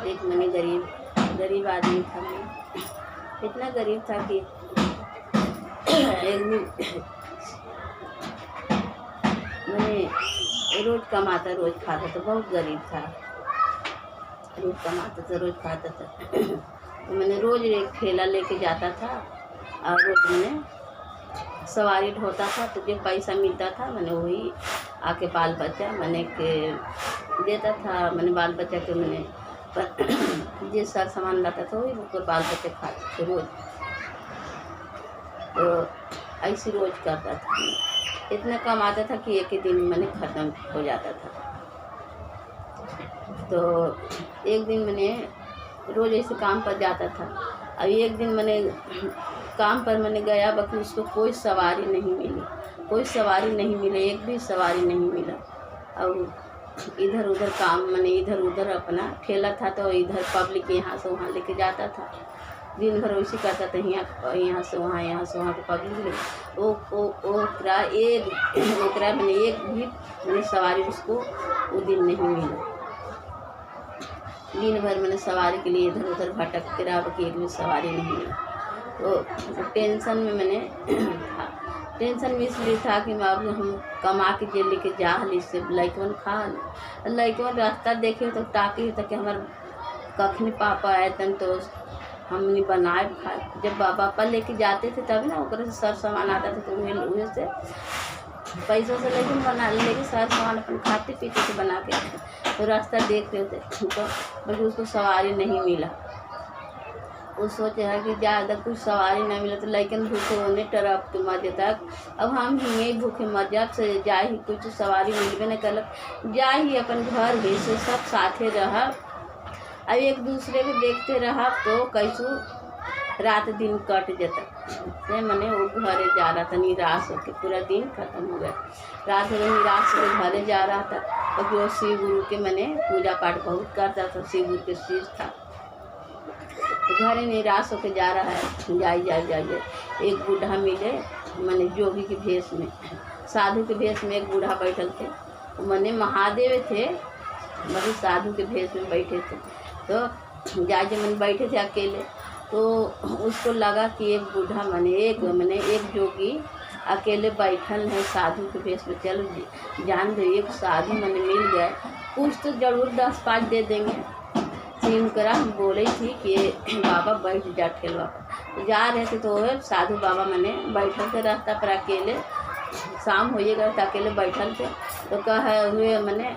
एक मैंने गरीब आदमी था। मैं इतना गरीब था कि एक दिन मैंने रोज़ कमाता रोज़ खाता था। बहुत गरीब था, रोज़ कमाता था रोज़ खाता था। तो मैंने रोज़ एक ठेला लेके जाता था और रोज़ मैंने सवारी ढोता था। तो जो पैसा मिलता था मैंने वही आके बाल बच्चा मैंने के देता था। मैंने बाल बच्चा के मैंने जिस साल सामान लाता था वही उसको बाल बच्चे खाते थे रोज़। तो ऐसे रोज़ करता था। इतना कमाता था कि एक ही दिन मैंने ख़त्म हो जाता था। तो एक दिन मैंने रोज़ ऐसे काम पर जाता था। अब एक दिन मैंने काम पर मैंने गया, बाकी उसको कोई सवारी नहीं मिली, कोई सवारी नहीं मिली, एक भी सवारी नहीं मिला। और इधर उधर काम मैंने इधर उधर अपना ठेला था तो इधर पब्लिक यहाँ से वहाँ लेके जाता था। दिन भर वैसे करता था, यहाँ से वहाँ यहाँ से वहाँ। तो पब्लिक ओकरा मैंने एक भी मैंने सवारी उसको वो दिन नहीं मिला। दिन भर मैंने सवारी के लिए इधर उधर भटकते रहा, कि एक भी सवारी नहीं मिली। तो टेंशन में मैंने था। टेंशन में इसलिए था कि अब हम कमा के जेल लेके जा हली से लइकवन खा लइकवन रास्ता देखे तो ताकि कि हमारे कखनी पापा आए तन तो हमने बनाए खाए। जब पापा लेके जाते थे तभी ना ओकरे से सर सामान आता था, तो उहे से पैसों से लेकिन बना लेके सर सामान अपन खाते पीते थे बना के। तो रास्ता देख रहे थे तो बल्कि उसको सवारी नहीं मिला। वो सोचे है कि ज़्यादा कुछ सवारी नहीं मिला तो लेकिन भूखे होने टरप के मजे तक अब हम ही भूखे मजब से जा ही कुछ सवारी मिलबे नहीं करलक, जा ही अपन घर भी से सब साथे रह। अब एक दूसरे को देखते रहा तो कैसू रात दिन कट जाता से मैंने वो घरे जा रहा था निराश होकर। पूरा दिन खत्म हो गया। रात में निराश होकर घरे जा रहा था क्योंकि वो शिव गुरु के मैंने पूजा पाठ बहुत करता था, शिव गुरु के शिष्य था। तो घरे निराश होकर जा रहा है, जाइए एक बूढ़ा मिले मैंने जोगी के भेष में, साधु के भेष में एक बूढ़ा बैठल थे। मैंने महादेव थे मगर साधु के भेष में बैठे थे। तो जाके मैंने बैठे थे अकेले। तो उसको लगा कि एक बूढ़ा मैंने एक जोगी अकेले बैठल है साधु के भेष में, चलो जान दो एक साधु मैंने मिल गए, कुछ तो जरूर 10-5 दे देंगे। सीन करा बोले थी कि बाबा बैठ जा ठेलवा पर। तो जा रहे थे तो साधु बाबा मैंने बैठल थे रास्ता पर अकेले, शाम होइएगा तो अकेले बैठल थे। तो कहे हुए मैंने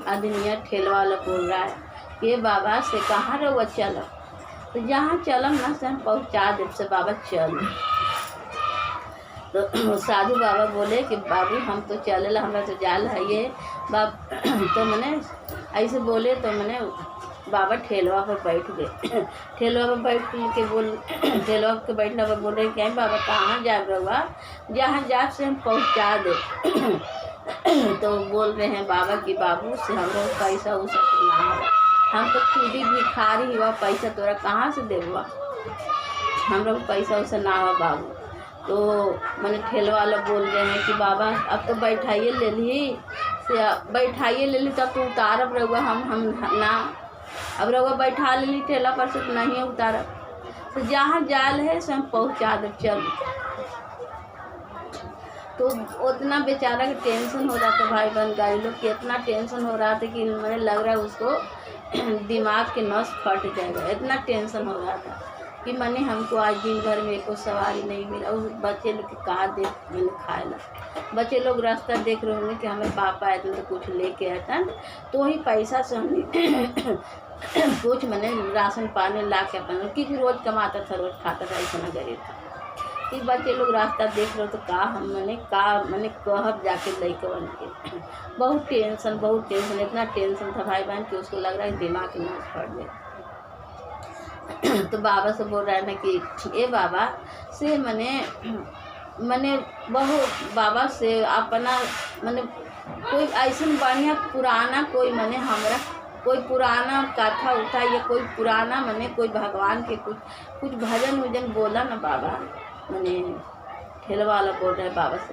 आदमिया ठेलवा वाला बोल रहा है कि बाबा से कहाँ रहुआ चलो, तो जहाँ चलम ना से हम पहुँचा देव से बाबा चल। तो साधु बाबा बोले कि बाबू हम तो चले हमरा तो जाल है ये बाप। तो मैंने ऐसे बोले तो मैंने बाबा ठेलवा पर बैठ गए। ठेलवा पर बैठ के ठेलवा पर बैठने पर बोल रहे क्या बाबा कहाँ जा रहुआ, जहाँ जा से हम पहुँचा दे। तो बोल रहे हैं बाबा कि बाबू से हम लोग पैसा उसा ना हो, हम तो खुद ही भिखारी हुआ, पैसा तोरा कहाँ से देवा, हम लोग पैसा उसा ना हो बाबू। तो मैंने ठेलवा वाला बोल रहे हैं कि बाबा अब तो बैठाइए ले ली तब तो उतारब रहुआ हम ना, अब रहुआ बैठा ले ली ठेला पर से तो नहीं उतारब, तो जहाँ जाल है से हम पहुँचा दे चल। तो उतना बेचारा का टेंशन हो रहा था भाई बहन गाड़ी लोग के, इतना टेंशन हो रहा था कि मैंने लग रहा है उसको दिमाग के नस फट जाएगा। इतना टेंशन हो रहा था कि मैंने हमको आज दिन भर में कोई सवारी नहीं मिला। उस बच्चे लोग के कहा दे मैंने खाए ला, बच्चे लोग रास्ता देख रहे होंगे कि हमें पापा आए थे तो कुछ लेके आए था, तो वही पैसा से हमने कुछ मैंने राशन पानी ला के अपन क्योंकि रोज़ कमाता था रोज़ खाता था, इतना गरीब था कि बच्चे लोग रास्ता देख रहे हो तो मैंने कहब जाके लइके बन के। बहुत टेंशन इतना टेंशन था भाई बहन कि उसको लग रहा है दिमाग की नस फट गया। तो बाबा से बोल रहा है ना कि ए बाबा से मैंने बहुत बाबा से अपना मैंने कोई ऐसा बढ़िया पुराना कोई मैंने हमरा कोई पुराना कथा उठा या कोई पुराना मैंने कोई भगवान के कुछ भजन वजन बोला ना बाबा। मैंने ठेलवा वाला बोल रहा है बाबा से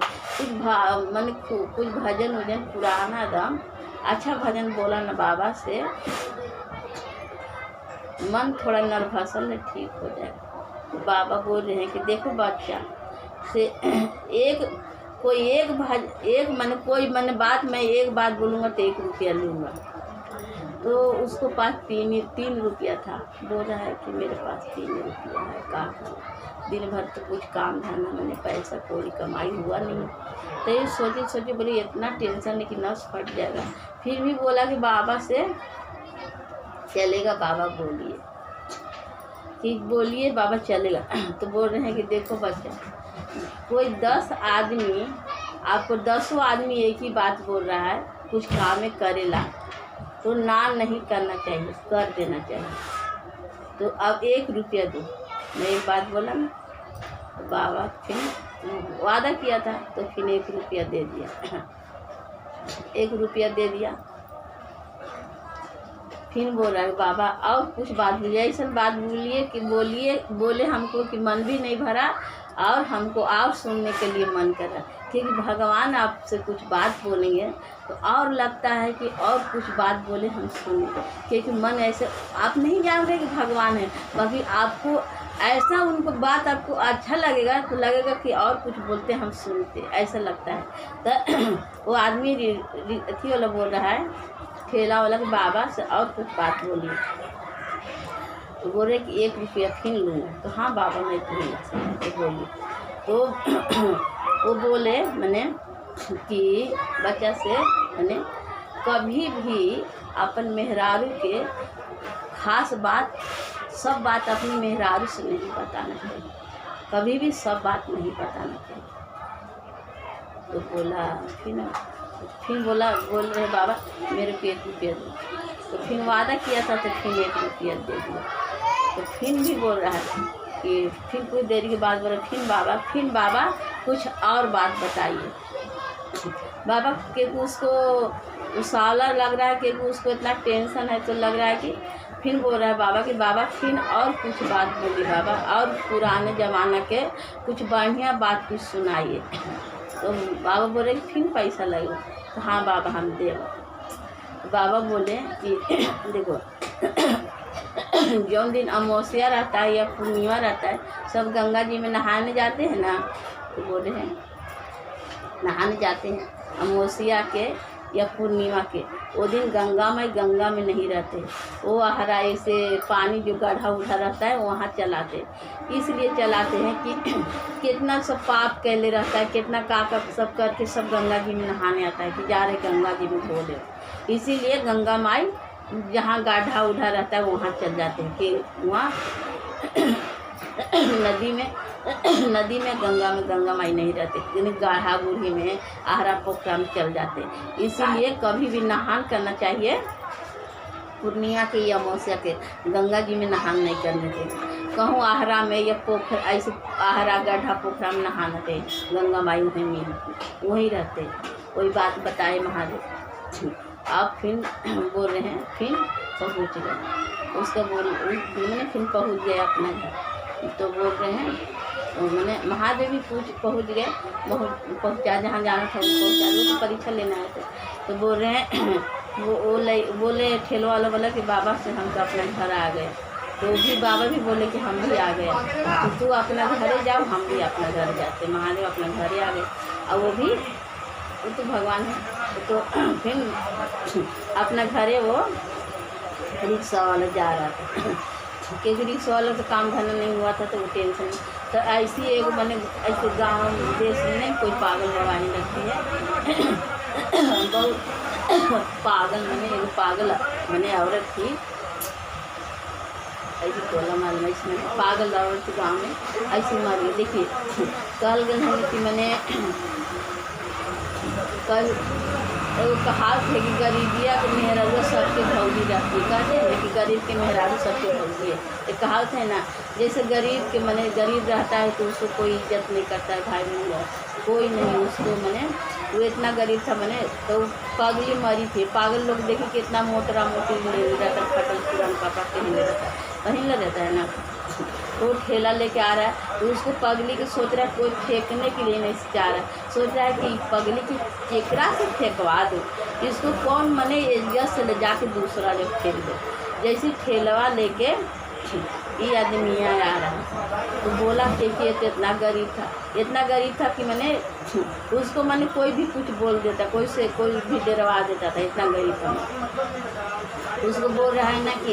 मैंने कुछ भजन वजन पुराना दम अच्छा भजन बोला ना बाबा से। मन थोड़ा नर्वसल है, ठीक हो जाएगा। तो बाबा बोल रहे हैं कि देखो बच्चा से एक मन कोई मन बात मैं एक बात बोलूँगा तो 1 रुपया लूँगा। तो उसको पास 3 रुपया था। बोल रहा है कि मेरे पास 3 रुपया है, का करूँ, दिन भर तो कुछ काम धंधा मैंने पैसा कोई कमाई हुआ नहीं। तो ये सोचे बोली इतना टेंशन है कि नस फट जाएगा। फिर भी बोला कि बाबा से चलेगा। बाबा बोलिए कि बोलिए बाबा चलेगा। तो बोल रहे हैं कि देखो बच्चा, कोई 10 आदमी आपको 10 आदमी एक ही बात बोल रहा है, कुछ काम में करेला तो ना नहीं करना चाहिए, कर देना चाहिए। तो अब 1 रुपया दो। मैं एक बात बोला ना, तो बाबा फिर वादा किया था तो फिर 1 रुपया दे दिया। 1 रुपया दे दिया। फिर बोल रहा है बाबा और कुछ बात बोलिए, ऐसा बात बोलिए कि बोले हमको कि मन भी नहीं भरा और हमको और सुनने के लिए मन कर रहा, क्योंकि भगवान आपसे कुछ बात बोलेंगे तो और लगता है कि और कुछ बात बोले हम सुने, क्योंकि मन ऐसे आप नहीं जान रहे कि भगवान है, बाकी आपको ऐसा उनको बात आपको अच्छा लगेगा तो लगेगा कि और कुछ बोलते हम सुनते, ऐसा लगता है। तो वो आदमी अथी वाला बोल रहा है, ठेला वाला कि बाबा से और कुछ बात बोलिए। तो बोल रहे कि 1 रुपया फिर लूँगा। तो हाँ बाबा मैं लूँगा, तो बोलिए। तो वो बोले मैंने कि बच्चा से मैंने कभी भी अपन मेहरारू के खास बात सब बात अपनी मेहरारू से नहीं बताना चाहिए, कभी भी सब बात नहीं बताना चाहिए। तो बोला फिर बोल रहे बाबा मेरे को 1 रुपया दो। तो फिर वादा किया था तो फिर 1 रुपया दे दिया। तो फिर भी बोल रहा है कि फिर कुछ देर के बाद बोला फिर बाबा कुछ और बात बताइए। बाबा के उसको साला लग रहा है कि उसको इतना टेंशन है, तो लग रहा है कि फिर बोल रहा है बाबा कि बाबा फिर और कुछ बात बोली बाबा, और पुराने ज़माना के कुछ बढ़िया बात कुछ सुनाइए। तो बाबा बोले कि फिर पैसा लगेगा। तो हाँ बाबा हम देगा। तो बाबा बोले कि देखो जौन दिन अमावस्या रहता है या पूर्णिमा रहता है, सब गंगा जी में नहाने जाते हैं ना। तो बोले हैं नहाने जाते हैं अमावस्या के या पूर्णिमा के, वो दिन गंगा में नहीं रहते, वो हरा ऐसे पानी जो गड्ढा उढ़ा रहता है वहाँ चलाते। इसलिए चलाते हैं कि कितना सब पाप कैले रहता है, कितना का सब करके सब गंगा जी में नहाने आता है कि जा रहे गंगा जी में धो ले। इसीलिए गंगा माई जहाँ गड्ढा उढ़ा रहता है वहाँ चल जाते हैं कि वहाँ नदी में गंगा माई नहीं रहते, यानी गाढ़ा बूढ़ी में आहरा पोखरा में चल जाते। इसीलिए कभी भी नहान करना चाहिए पूर्णिया के या अमावस्या के, गंगा जी में नहान नहीं करने चाहिए। कहूँ आहरा में या पोखर ऐसे आहरा गड्ढा पोखरा में नहाना चाहिए, गंगा माई वहीं रहते। वही बात बताए महादेव। आप फिर बोल रहे हैं फिर पहुँच गए, उसका मैंने फिर पहुँच गए अपना घर। तो बोल रहे हैं मैंने महादेव भी पहुँच गए, पहुँचा जहाँ जाना था पहुँचा दो, तो परीक्षा लेना है। तो बोल रहे हैं बोले ठेलो वाला बोला कि बाबा से हम तो अपना घर आ गए। तो भी बाबा भी बोले कि हम भी आ गए, तो तू अपना घरे जाओ, हम भी अपना घर जाते। महादेव अपना घरे आ गए, और वो तो भगवान है। तो फिर अपना घरे वो रिक्शा वाला जा रहा था, क्योंकि रिक्शा वाला तो काम धंधा नहीं हुआ था, तो वो टेंशन। तो ऐसी एक मैंने ऐसे गांव देश में नहीं कोई पागल लगवाने लगती है बहुत पागल एक पागल मैंने औरत थी, ऐसी टोला माल में इसमें पागल औरत गाँव में ऐसी मर गई। देखिए कल गए कि मैंने कल कहावत है कि गरीबिया के मेहरारू सबके भौजी रहती है, कहते हैं कि गरीब के मेहरारू सबके भौजी है। एक कहावत है ना, जैसे गरीब के मने गरीब रहता है तो उसको कोई इज्जत नहीं करता है, भाई बहन कोई नहीं उसको। मने वो इतना गरीब था मने, तो पगली मरी थी। पागल लोग देखिए कितना मोटा मोटी रहता, फटल पुरान कपड़ा पहन रहता है ना। वो ठेला लेके आ रहा है, तो उसको पगली के सोच रहा है कोई फेंकने के लिए नहीं चाह रहा है, सोच रहा है कि पगली की केकरा से फेंकवा दो, इसको कौन मने एजगत से ले जाके दूसरा जगह फेंक दो। जैसे ठेलवा लेके ये आदमी आ रहा है, तो बोला कि ये तो इतना गरीब था कि मैंने उसको मैंने कोई भी कुछ बोल देता, कोई भी डरवा देता था, इतना गरीब था। उसको बोल रहा है ना कि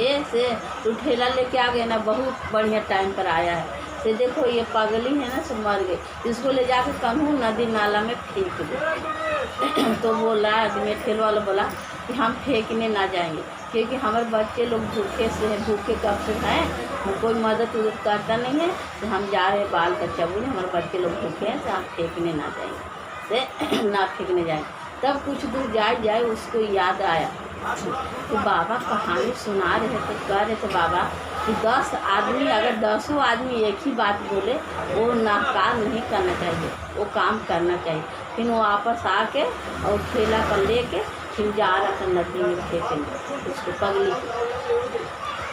ए से तू ठेला लेके आ गए ना, बहुत बढ़िया टाइम पर आया है, से देखो ये पागली है ना, सब मर गए, इसको ले जाकर कहूँ नदी नाला में फेंक दो। तो बोला आदमी ठेला वाला बोला कि हम फेंकने ना जाएंगे, क्योंकि हमारे बच्चे लोग भूखे से हैं, भूखे कब से हैं, कोई मदद उदद करता नहीं है, तो हम जा रहे बाल बच्चा बोले हमारे बच्चे लोग भूखे हैं, तो हम फेंकने ना जाएंगे, से ना फेंकने जाएंगे। तब कुछ दूर जाए उसको याद आया तो बाबा कहानी सुना रहे थे, कह रहे थे बाबा कि 10 आदमी अगर 10 आदमी एक ही बात बोले, वो नाकार नहीं करना चाहिए, वो काम करना चाहिए। फिर वो वापस आके और ठेला पर लेके फिर जा रहा था नदी में फेंकेंगे उसको पगली।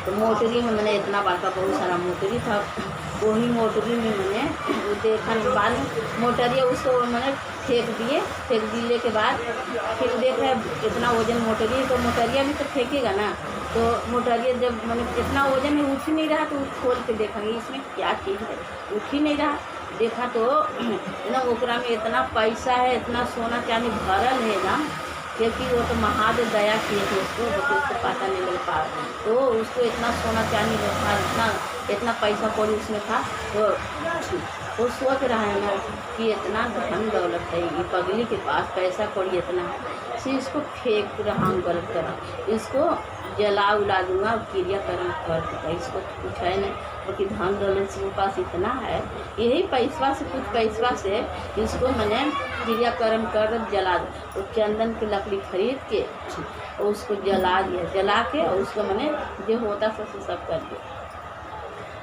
तो मोटरी में मैंने इतना बड़का बहुत सारा मोटरी था, वही मोटरी में मैंने वो देखा बाद में मोटरिया उसको मैंने फेंक दिए के बाद फिर देख रहे इतना वजन मोटरी, तो मोटरिया भी तो फेंकेगा ना, तो मोटरिया जब मैंने इतना वजन है उठ ही नहीं रहा, तो खोल के देखेंगे इसमें क्या चीज़ है, उठ ही नहीं रहा। देखा तो ना ओकरा में इतना पैसा है, इतना सोना चांदी भरल है ना, क्योंकि वो तो महादेव दया किए थे उसको पता नहीं मिल पा, तो उसको इतना सोना चांदी था, इतना पैसा कौड़ी उसमें था। तो वो सोच रहा है ना कि इतना धन दौलत है, ये पगली के पास पैसा कौड़ी इतना है, से इसको फेंक रहा हूँ, गलत कर रहा हूँ, इसको जला उला दूँगा, क्रियाकर्म कर दूँगा, इसको कुछ है नहीं, क्योंकि धन दौलत के पास इतना है, यही पैसा से कुछ पैसा से इसको मैंने क्रियाकर्म कर जला दो। तो चंदन की लकड़ी खरीद के उसको जला दिया, जला के और उसको मैंने जो होता सब कर दिया।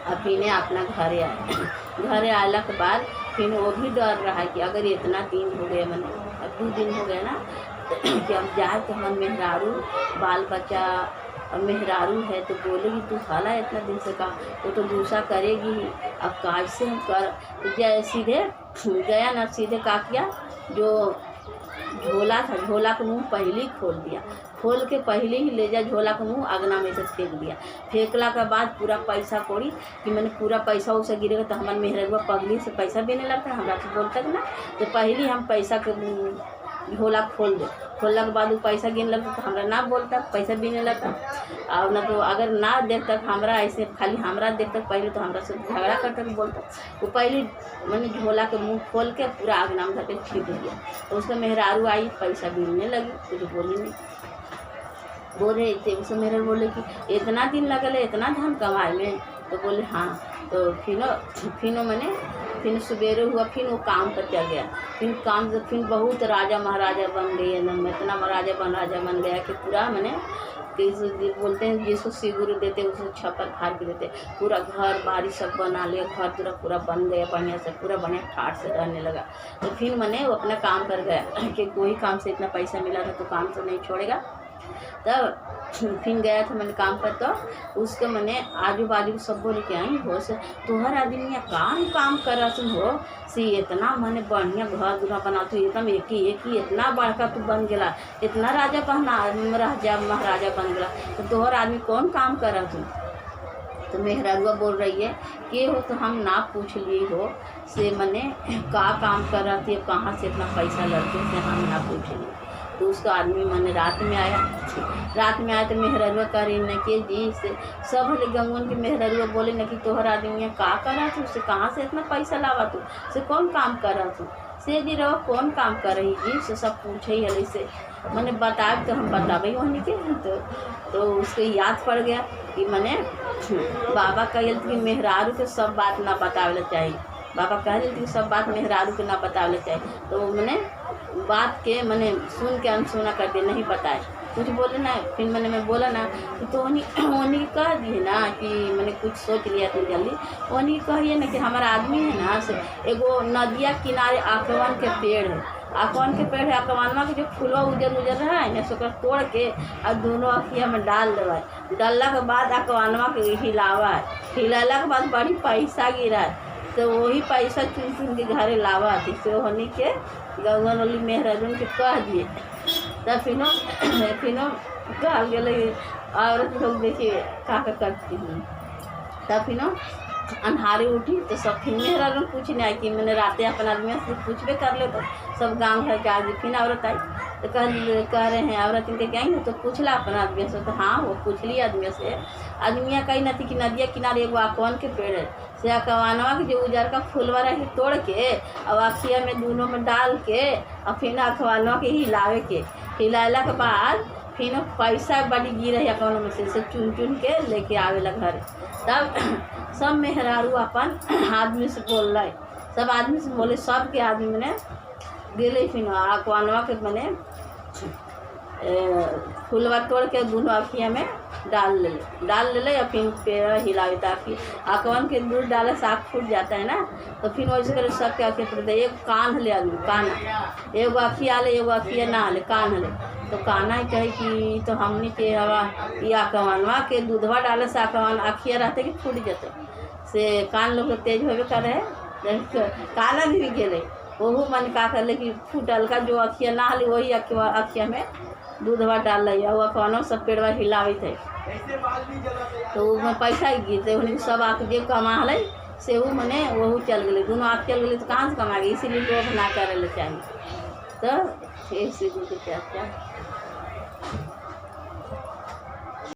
अब फिर अपना घरे आला के बाद फिर वो भी डर रहा है कि अगर इतना दिन हो गया, मैंने अब 2 दिन हो गए ना, कि अब जाए तो हम मेहरारू बाल बच्चा और मेहरारू है, तो बोलेगी तू खाला इतना दिन से कहा, वो तो गुस्सा करेगी ही। अब काज से हम कर तो जय सीधे गया ना, सीधे का किया, जो झोला था, झोला का मुँह पहले ही खोल दिया, खोल के पहले ही ले जा झोला का मुँह अगना में से फेंक दिया। फेंकला के बाद पूरा पैसा कौड़ी कि मैंने पूरा पैसा उसे गिरेगा, तो हमारे मेहरबा पगली से पैसा देने लगता है, हमरा से बोलता ना, तो पहले हम पैसा के झोला खोल दे, खोलने के बाद वो पैसा गिन लगता, तो हमरा ना बोलता, पैसा बीने लगता, और ना तो अगर ना देखता हमरा ऐसे खाली हमरा देखता पहले, तो हमरा से झगड़ा करता बोलता। वो पहले मैंने झोला के मुंह खोल के पूरा आगना में धके छीट दिया, तो उसका मेहरारू आई, पैसा बीनने लगी, कुछ बोली नहीं, बोले उसे मेहरारू बोले कि इतना दिन लगल है इतना धन कमाए में, तो बोले हाँ। तो फिर मैंने फिर सवेरे हुआ, फिर वो काम पर चल गया, फिर बहुत राजा महाराजा बन गए, इतना महाराजा बन गया कि पूरा मैंने बोलते हैं जिसको सिगुर देते उसको छप्पर फाड़ के देते, पूरा घर बारी सब बना लिया, घर पूरा बन गया बढ़िया से, पूरा बढ़िया ठाठ से रहने लगा। तो फिर मैंने वो अपना काम कर गया कि कोई काम से इतना पैसा मिला था तो काम तो नहीं छोड़ेगा। तब फिर गया था मैंने काम पर, तो उसके मैंने आजू बाजू सब बोले कि आई हो से तोहर आदमी काम कर रहा हो, से इतना मैंने बढ़िया घर दूल्हा बनाते एकदम एक ही इतना बड़का तू बन गया, इतना राजा महाराजा बन गया, तो तोहर आदमी कौन काम कर रहा तू। तो मेहरारुआ बोल रही है कि हो तो हम ना पूछ लिए हो से मैंने का काम कर रहा थी, कहाँ से इतना पैसा लड़के से हम ना पूछ लिए। तो उसका आदमी मैंने रात में आया तो मेहरारुआ कह रही न कि जी से सब हले गंगन के मेहरारुआ बोले न कि तोहर आदमी का कर रहा तू, से कहाँ से इतना पैसा लावा तू, से कौन काम कर रहा तू, से जी रहो कौन काम कर रही जी, से सब पूछे ही हले से मैंने बताए, तो हम बताबे वहीं के। तो उसको याद पड़ गया कि मैंने बाबा कहल कि मेहरारू के सब बात ना बतावे चाहिए, बाबा कह रहे थे कि सब बात मेहरारू के ना बतावे चाहिए, तो मैंने बात के मैंने सुन के अनसुना कर दिया, नहीं बताए, कुछ बोले ना। फिर मैं बोला ना तो उन्हीं कह दिए ना कि मैंने कुछ सोच लिया तो जल्दी, उन्हीं कहिए ना कि हमारा आदमी है ना से एगो नदिया किनारे आकवन के पेड़ है, आकवन के पेड़ है आकवानमा के जो फूलवा उजर उजर रहा है ना सोकर तोड़ के और दोनों अखिया में डाल देवा है। डालला के बाद आकवानमा के हिलावा है। हिलाला के बाद बड़ी पैसा गिरा है तो वही पैसा चुन चुन के घरे लावा थी से होनी के गंगन वाली मेहराजून के कह दिए। तब फिनो कह गए औरत लोग देखिए का करती हूँ। तब फिनो अन्हारे उठी तो सब फिर मेहराजून पूछ नहीं आई कि मैंने रातें अपन आदमी से पूछबे कर ले तो सब गांव घर के आदमी फिर औरत आई तो कह रहे हैं औरत इनके क्या तो पूछला अपन आदमी से तो हाँ वो पूछ ली आदमी से। आदमिया कही न थी कि नदिया किनारे एगो आकवन के पेड़ है से आकवानवा के जो उजर का फूलवा रहे तोड़ के और अखिया में दोनों में डाल के और फिर आकवानवा के हिलावे के हिलाला के बाद फिर पैसा बड़ी गिर अकाउंट में से चुन चुन के लेके आवेला घर। तब सब मेहरारू अपन आदमी से बोल रहे सब आदमी से बोले सब के आदमी मैंने गेले फिर आकवानवा के मैंने फूलवा तोड़ के दोनों अखिया में डाल ले और फिर पेड़ हिलावे ताकि आकवन के दूध डाले साग फूट जाता है ना तो फिर वैसे करे सब के अखिया पड़ता है। एक कान ले आदमी काना एगो अखिया ले एगो अखिया ना ले कान ले तो काना ही कहे कि तो हमनी के हवा ये आकवानवा के दूधवा डाले से आकवान अखिया रहते कि फूट जाते से कान लोग तेज होवे करे काना भी गेले वहू मन का कर ले कि फूटल का जो अखिया ना हली वही अखिया में दूधवा डाल रही और अखवानो सब पेड़वा हिलावे थे तो उसमें पैसा गिरते उन्हें सब आके जे कमा हल से वो मने वहू चल गए दोनों आँख चल गए तो कहाँ से कमा गए इसीलिए लोग ना करे चाहिए। तो ऐसे क्या